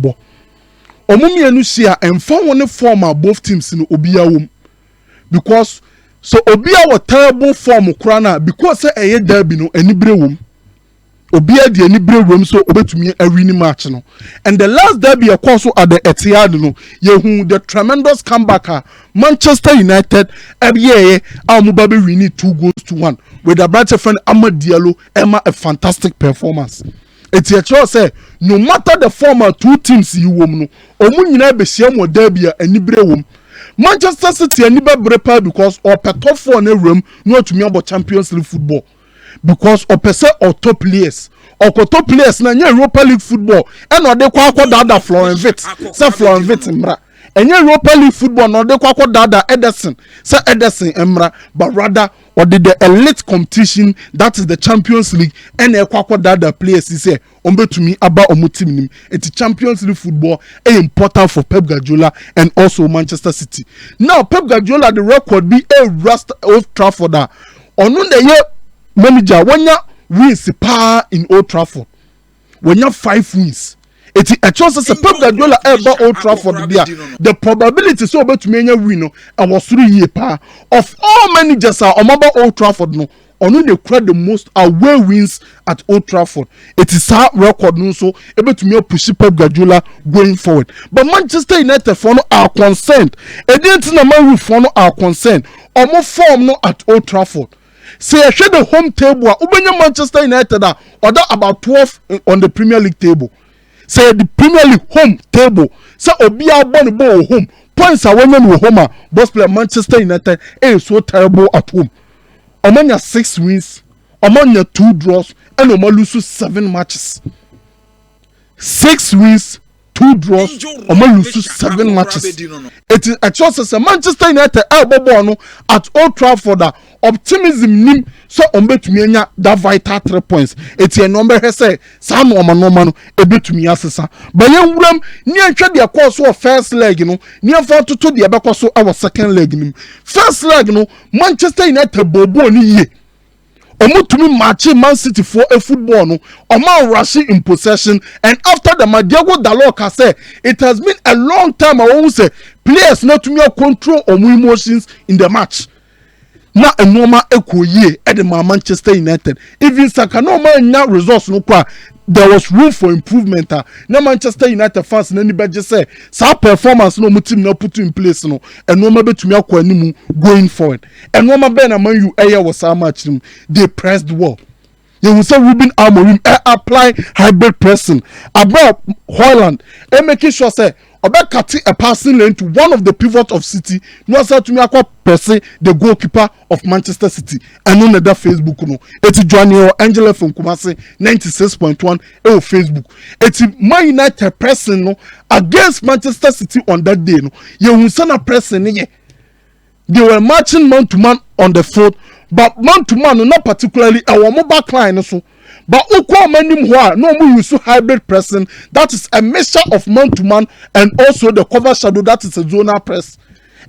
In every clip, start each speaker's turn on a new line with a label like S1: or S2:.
S1: ebo omumi enu shia emfa woni form both teams no obiya wom because so obiya wa terrible form kura na because say eye derby no enibre wom obiya di enibre wom so obetumi awini match no and the last derby e course at the Etihad no yehu the tremendous comeback Manchester United ebiye amubabe win 2-1 with the bright friend Amad Diallo Emma a fantastic performance. It's a choice say no matter the former two teams you wom no omu nyina be hia mo derby enibre wom Manchester City enibe brepa because or top 4 na room no to about Champions League football because or person or top players or top players na Europa League football and or de kwa dada Florenvit say Florenvit mra enye Europa League football no de kwa dada Ederson say Ederson emra but rather or the elite competition that is the Champions League and e kwa dada players say ombetumi aba omo team nim it's Champions League football is important for Pep Guardiola and also Manchester City. Now Pep Guardiola the record be a rust Old Trafford onu the year manager wanya wins pa in Old Trafford wanya 5 wins. It's a chance as a Pep Guardiola ever Old Trafford there. The probability so about to win and was 3 years pa of all managers are on Old Trafford no only they create the most away wins at Old Trafford. It is our record no so able to push Pep Guardiola going forward. But Manchester United for no are concerned. And then to for no are concerned. Or more form no at Old Trafford. Say I share the home table. Ubenya Manchester United or that about 12 on the Premier League table. Say the Premier League home table. Say Obia born ball home. Points are women with Homer. Boss player Manchester United is so terrible at home. Omanya 6 wins, Omanya 2 draws, and Oma lose 7 matches. 6 wins, 2 draws, Oma lose 7 matches. It is a choice as a Manchester United elbow at Old Trafford. Optimism nim so ombetumi anya that vital 3 points. It's a number he say some no ebetumi asesa. But yen wuram ni antwa de course of first leg no, ni afa to de ebekọ so our second leg nim. First leg no Manchester United bobo ni ye. Omutumi match Man City for a football no. Oma rush in possession and after the Diego Dalot say it has been a long time I won't say players not to me control omu emotions in the match. Na enoma ekoye at the Manchester United. Even Saka no man now results no kwa. There was room for improvement. Na Manchester United fans na anybody say sa performance no mutim na put in place no. Enoma betumi akwa animu going forward. Enoma be na Man U eye was so much they pressed well. You will say Ruben Amorim apply hybrid pressing about Holland and making sure say about cutting a passing lane to one of the pivot of City. No say to me akwa pressing the goalkeeper of Manchester City and on that Facebook no. It's Joanny Angela from Kumasi 96.1 Facebook. It's Man United pressing no against Manchester City on that day no. You will say na pressing ye. They were matching man to man on the field. But man to man, not particularly our mobile client so. But ukwa manim ho no mu use hybrid pressing. That is a mixture of man to man and also the cover shadow that is a zonal press.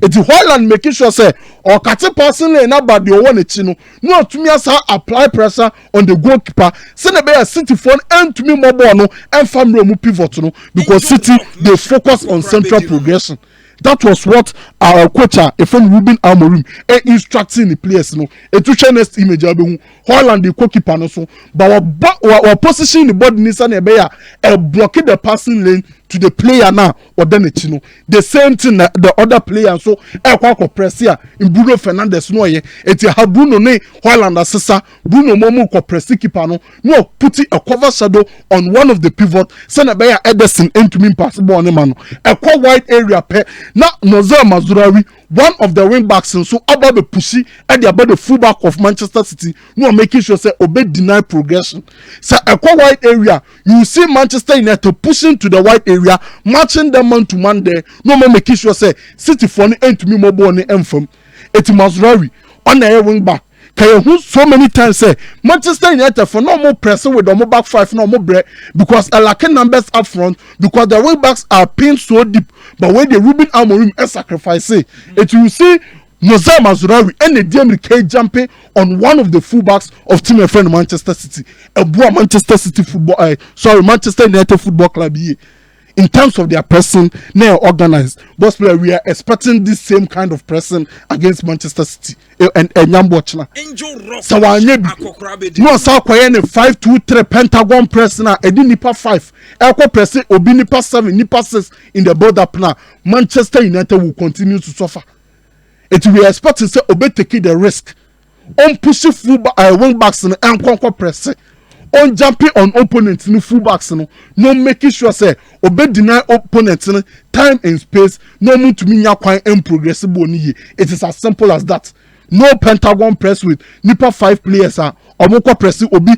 S1: It's Holland making sure say or kati person na ba the one chino. No to me as apply pressure on the goalkeeper. Send a City phone and to me mobile no and family mu pivot no because City they focus on central progression. That was what our coach, a friend Ruben Amorim, instructing the players. No, a two next image. Holland the goalkeeper no so, but our position the body needs a blocking the passing lane to the player now or then it no. The same thing the other player so press here in Bruno Fernandes no ye. It have Bruno ne Holland assessor Bruno Momo ko press keeper no putting a cover shadow on one of the pivot. Send a bear Ederson into me pass ball man. A quite wide area pair. Now Nozel Mazurawi, one of the wing backs and so about the pushy and about the fullback of Manchester City. No making sure say obey deny progression. So a quite wide area. You see Manchester United pushing to the wide area, matching them man to man there. No more making sure say City for any end to me mobile on the end from it Mazurawi on the wing back. Can you so many times say Manchester United for no more pressing with the more back 5 no more break because a lacking numbers up front because the wing backs are pinned so deep. But when the Ruben Amorim is sacrificing, it you see Nozel Mazurawi and the DMK jumping on one of the fullbacks of team and friend Manchester City. A boy Manchester City football Manchester United Football Club here. in terms of their pressing, they are organized. Boss player, we are expecting this same kind of pressing against Manchester City and Yambochna. So I need no Sakoyan 5-2-3 Pentagon press now. Edi nipa 5. Elko press obi nipa 7, nipa 6 in the build up now. Manchester United will continue to suffer. It will expect to say obi take the risk. On pushing full wing backs and conquer press. On jumping on opponents no full backs no making sure say obi deny opponents time and space no move to me quite progressible ni. It is as simple as that. No Pentagon press with nipa 5 players omoko press obi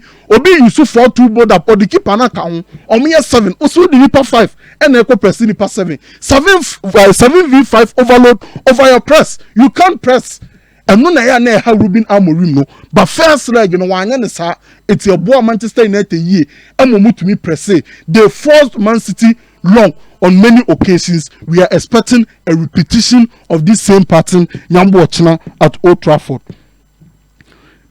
S1: you so 4-2 board up or the keeper na ka omo 7 also the nipa 5 and eko press nipa 7v5 overload over your press. You can't press. And no na ha Ruben Amorim no, but first leg no wanya ne sa it's your boy Manchester United ye amomu to me press. They forced Man City long on many occasions. We are expecting a repetition of this same pattern Nyambo Ochina at Old Trafford.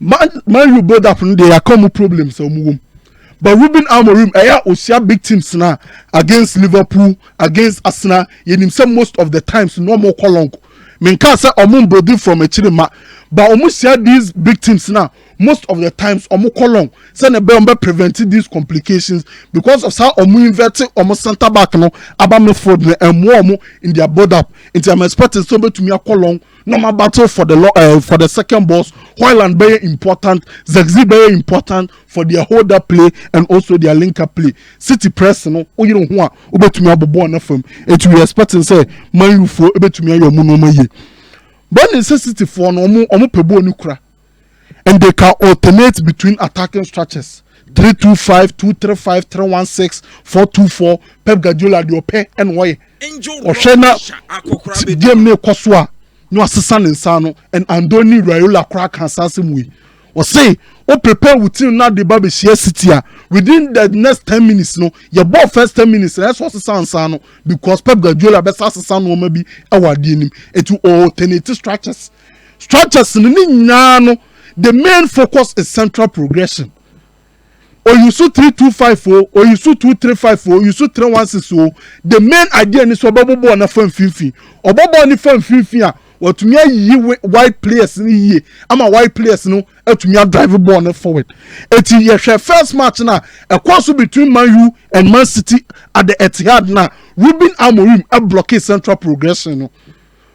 S1: Man you build up there are common problems but Ruben Amorim aya osia big teams na against Liverpool, against Arsenal, yenim say most of the times no more long. Menka say omo body from a chilima, but omo share these big teams now. Most of the times omo kolong say na be preventing these complications because of how omo inverted omo center back no aba midfield and more omo in their board up. Into I'm expecting somebody to me a kolong normal battle for the second boss. Hoyland very important, Zexi very important for their holder play and also their linker play. City press no you know who obetumi abobo na fam. It we expecting say man you for obetumi ayo mu no ye. But necessity for no omo pebo ni kura. And they can alternate between attacking structures. 3-2-5, 2-3-5, 3-1-6, 4-2-4. Pep Guardiola the ope and why. Oshena game ne koswa no assistant insano and Andoni Raiola crack Hansasimwe. Or say, prepare with you now the baby share city within the next 10 minutes. No, your ball first 10 minutes. That's what Sansano because Pep Guardiola best assistant will maybe our dealing into alternative structures. Structures in the main focus is central progression. Or you shoot 3-2-5-4, or you shoot 2-3-5-4, you shoot 3-1-6-0. The main idea is for Bobo on a firm fifi. Or Bobo on the firm fifi. Or to me, white players in ye. I'm a white players, no, to me, drive ball forward. It's your first match now. A cross between Man U and Man City at the Etihad now. Ruben Amorim a blockade central progression.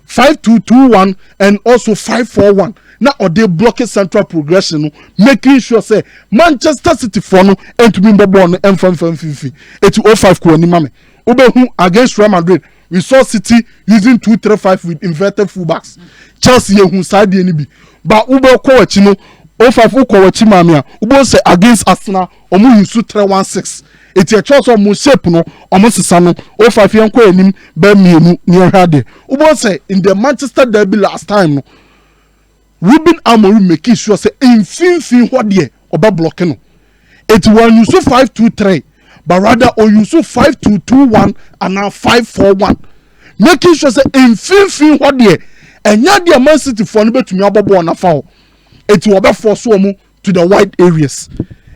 S1: 5-2-2-1 and also 5-4-1. Now or they blocking central progression, making sure say Manchester City for no and to be born and from 50. It's 05 Kuani Mame. Obehu against Real Madrid. We saw City using 2-3-5 with inverted fullbacks. Chelsea who side the NB. But Ube Kowachino 05 Ukowachi Mamia. Ube say against Arsenal omu use 3-1-6. It's a choice of Musep no almost sano 05 Yanko enim be mienu near hade. Ube say in the Manchester derby last time no Ruben Amorim making sure say in what there oba blocking. It when you so 5-2-3, but rather or you so 5-2-2-1 and now 5-4-1. Making sure say in what there and ya the Man City for no to me abobo on a foul. It will be force to the wide areas.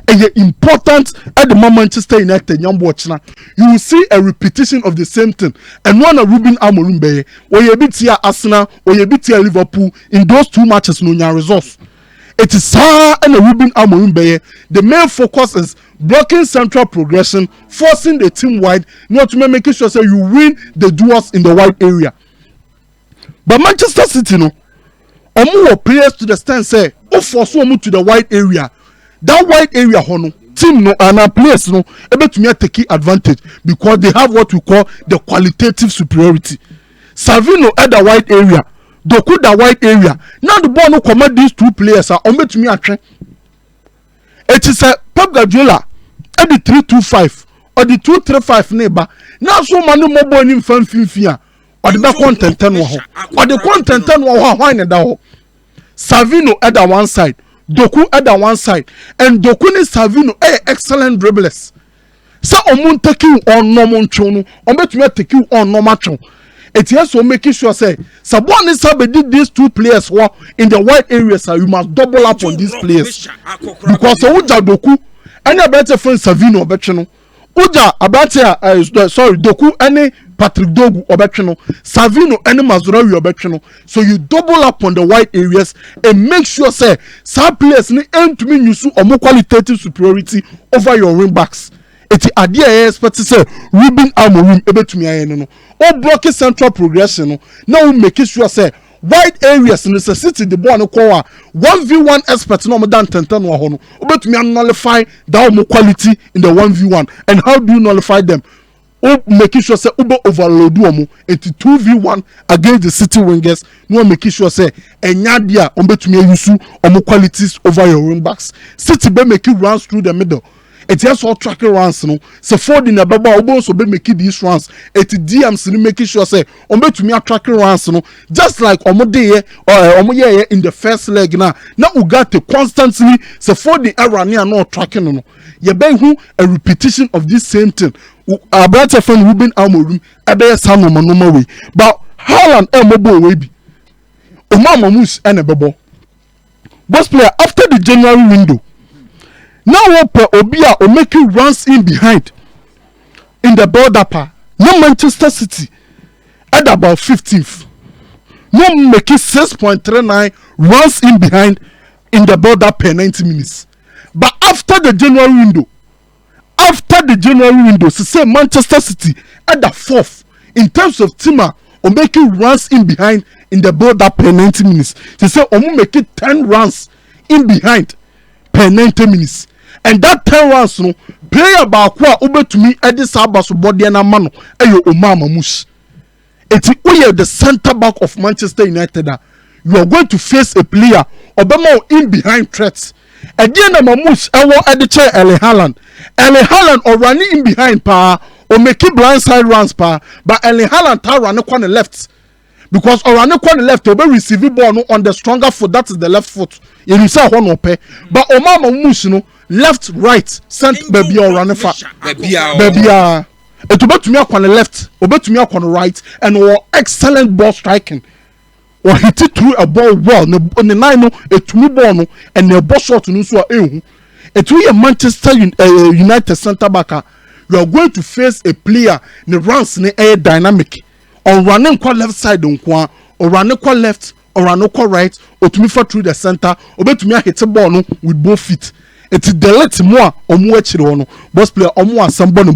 S1: And important at the moment Manchester United young watching. You will see a repetition of the same thing. And one of Ruben Amorim be or you beat here Arsenal or you beat here Liverpool in those two matches no results. It is Sarah and a Ruben Amorim be the main focus is blocking central progression, forcing the team wide, not to making sure say you win the duels in the wide area. But Manchester City no, omo players to the stand say, force omo to the wide area. That wide area hono team no and our players no able to take advantage because they have what we call the qualitative superiority. Savino at the wide area, Doku the wide area. Now the ball no command these two players are on to me at train. It is a Pep Guardiola at the 3-2-5 or the 2-3-5 neighbor. Now so many more ball in fan fifia or the back content or the content why in the Savino at the one side. Doku at the one side and Doku ni Savino excellent dribblers. Sa omun take you on normal chono, or bet me take you on normal chon. It has to make sure say Sabon is did these two players were in the wide areas, you must double up on these players. Because Doku and a better friend Savino Betcheno Uja Abatia, sorry, Doku any Patrick Dogu Obetchino, Savino any Mazurawi Obetchino. So you double up on the wide areas and make sure say some players need aim to mean you so or more qualitative superiority over your wing backs. It's idea expect to say Ruben Amorim able to me no. Or blocking central progression. Now make sure say wide areas necessity the ball no call 1v1 expert no more than 10 or hono. But me nullify that more quality in the 1v1. And how do you nullify them? O making sure say Uber overload omo into 2v1 against the city wingers. No making sure say enyadia ombetumi yusu omo qualities over your wing backs. City be make it runs through the middle. It has all tracking runs no. So Ford in the baba obo so be making these runs. It DMs ni making sure say ombetumi tracking runs no. Just like omo dey or omo ye in the first leg na Ugarte constantly so Ford the error near no tracking no. Ye be who a repetition of this same thing. About a friend Ruben Amorim, ebe Sano Manoma way. But Haaland Mobo way be. Omama Moose and a bubble. Boss player after the January window. Now Obia or make you runs in behind in the build up. No Manchester City at about 15th. No make it 6.39 runs in behind in the build up per 90 minutes. But after the January window. After the January window, so say Manchester City at the 4th in terms of teamer or making runs in behind in the build up per 90 minutes. They say make it 10 runs in behind per 90 minutes. And that 10 runs no player about over to me at this Abaso body and a mano ayo Omama Mush. It's the center back of Manchester United. You are going to face a player Obama in behind threats. Again, Mamus, I want at the chair, Erling Haaland or running in behind pa or making blind side runs pa, but Erling Haaland ta run on the left because or run on the left will be receiving ball on the stronger foot. That is the left foot. You say one ope, but Omar Mamus, left, right, sent baby or running far, baby. It will be to me on the left, or to me on the right, and or excellent ball striking. Or hit it through a ball well on the nine a two ball and the ball shot no so it will a Manchester United centre back. You are going to face a player the runs in air dynamic or running quite left side or running quite left or running quite right or to me for through the center or bet to me hit a ball with both feet. It's delete more or more chirono boss player or more somebody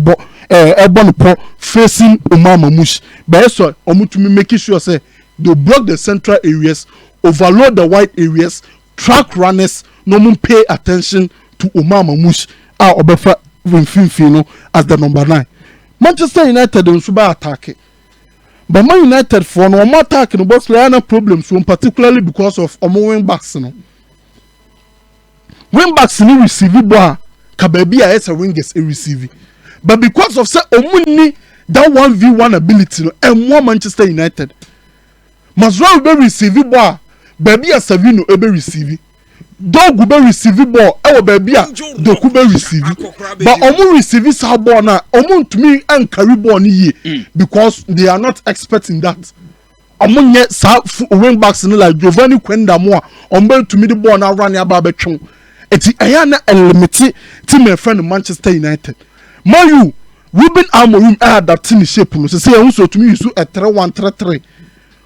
S1: facing Omama Mush. But so to me making sure say they block the central areas, overload the wide areas, track runners, no one pay attention to Omama Mush or Befa Vinfino as the number 9. Manchester United in Suba attack. But Man United for no more attack no boss player problems, particularly because of wing backs. Wing backs ni receive ball, Kababia as a wingers a receive. But because of say Omuni that 1v1 ability and more Manchester United. Mazraoui be receive ball, baby a Savino be receive. Dog be receive ball, baby a Doku be receive. But omu receive sa ball na, omu to me and carry ball ni ye because they are not experts in that. Omu nye sa wing backs ni like Giovanni Quenda moa, omu to me the ball na run ya ba betchon. Eti ayana elimiti team and friend Manchester United. Mayu Ruben Amorim that team shape no. Say so to me use a 3-1-3-3.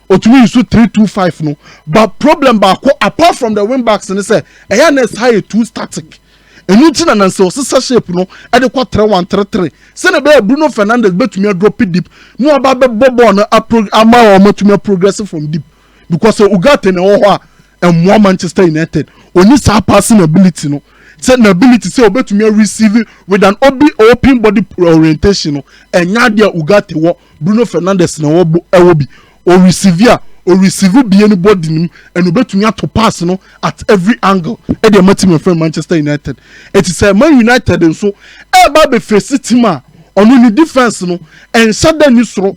S1: Or to me use 3-2-5 no. But problem back apart from the wing backs and say ayana is high too static. And you think and so shape no adequate 3-1-3-3. Say be Bruno Fernandes bet to me drop it deep. No about bobo na ama or to me progressive from deep. Because Ugarte na ho and more Manchester United only sa passing ability no. Certain ability say obey to me receive with an open body orientation no. And nyadia Ugarte wo Bruno Fernandes na wo ewobi or receive be anybody nim and obey to me to pass no at every angle. E dey my team friend Manchester United. It is a Man United and so e be face team on the defense no and sudden ni soro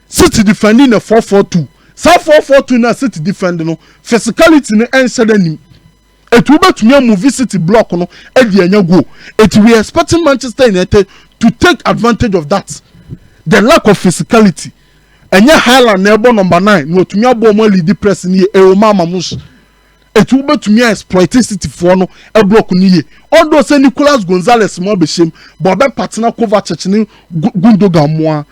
S1: City defending a 4-4-2. Sa 4-4-2 na City defend no physicality no ensede nim etu betu me move City block no e di anya go it we expecting Manchester United to take advantage of that the lack of physicality enya Haaland na ebo number 9 no to me abo mo lead press ni Omama Mush it will be to me exploit City for no a block ni although say Nicolas Gonzalez mo be shame but be partner cover church ni Gundogan mo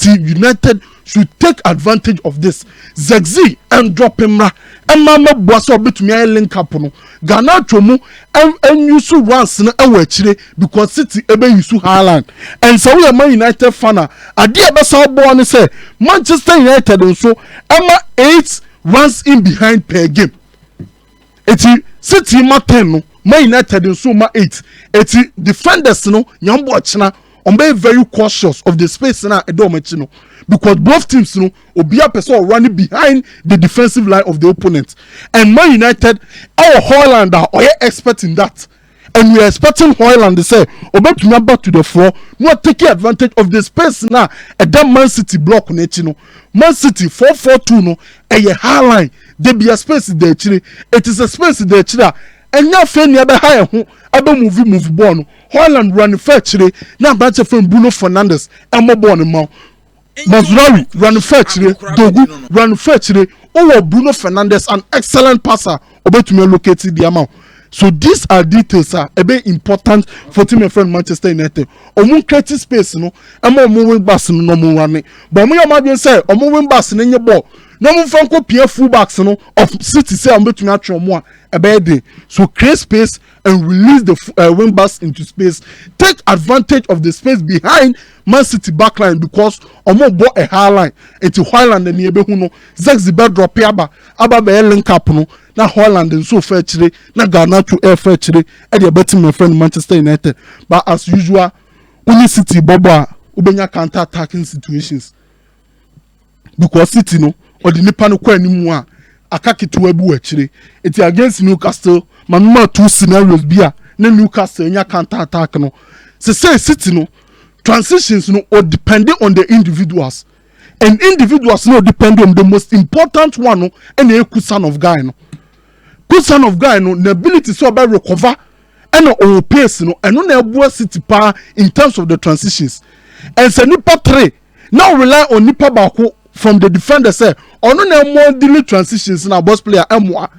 S1: United should take advantage of this Zegzi and drop him ra and mama boss obi to me link up no Ghana chomu and use once na e wachire because City ebe use Haaland and so we Man United fan ade ebe so born say Manchester United so ama 8 runs in behind per game eti City ma 10 no Man United so ma 8 eti defenders no nyambo achina on be very cautious of the space na edo machi no because both teams no obia person running behind the defensive line of the opponent and Man United our Holland are expert in that and we are expecting Holland to say obetumi back to the floor not taking advantage of the space na that Man City block na echi no Man City 4-4-2 no a high line there be a space there chire it is a space there chire and now fe ni abe high ho abe move ball no Holland run fetchire na branch from Bruno Fernandes and mo ball no ma Mazraoui run fetchire Dogu run fetchire oh Bruno Fernandes an excellent passer obetumi locate the amount. So these are details a bit important for team and friend Manchester United. Omun create space no, ema omun wing backs no omun run. But omun imagine say omun wing backs no nye ball. No omun fan ko pie full backs no of City say am betumi atwe omun a bit dey. So create space and release the wing backs into space. Take advantage of the space behind Man City backline because omun bought a high line into Highland and ebe hu no. Zegzi be drop aba be link up no. Na Holland and so fair chire na Ghana to air fair chire e dey betting my friend Manchester United but as usual only City bobo ubenya counter attacking situations because City no or the nipa no kwa animu a akakitu ebu chire it against Newcastle manuma two scenarios bia na Newcastle nya counter attack no say City no transitions no or depending on the individuals and individuals no depend on the most important one no and the son of guy no good son of guy no the ability so about recover and no pace no and no na City power in terms of the transitions and say nipa 3 now rely on nipa bako from the defender say or no na more daily transitions na boss player amwa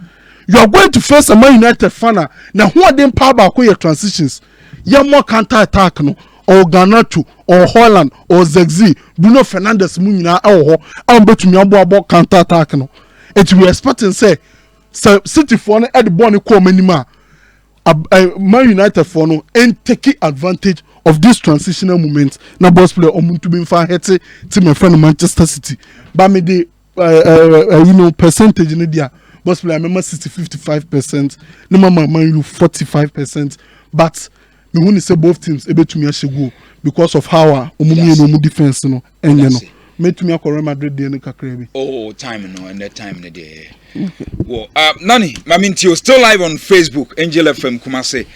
S1: you are going to face a Man United fan na who dem power bako your transitions ya more counter attack no or Garnacho or Holland or Zegzi Bruno Fernandes mu nyina ho am betumi abo counter attack no it we expecting say City for no at the ball call minima Man United for no and taking advantage of this transitional moment na boss player omuntu be fa hete team my friend Manchester City but me the percentage in there boss player remember City 55% no Man U 45% but me when say both teams able to me go because of how omumu defense no enye no me to me akọ Madrid dey no kakra bi
S2: time no and that time no dey well Nani I mean you still live on Facebook Angel FM Kumase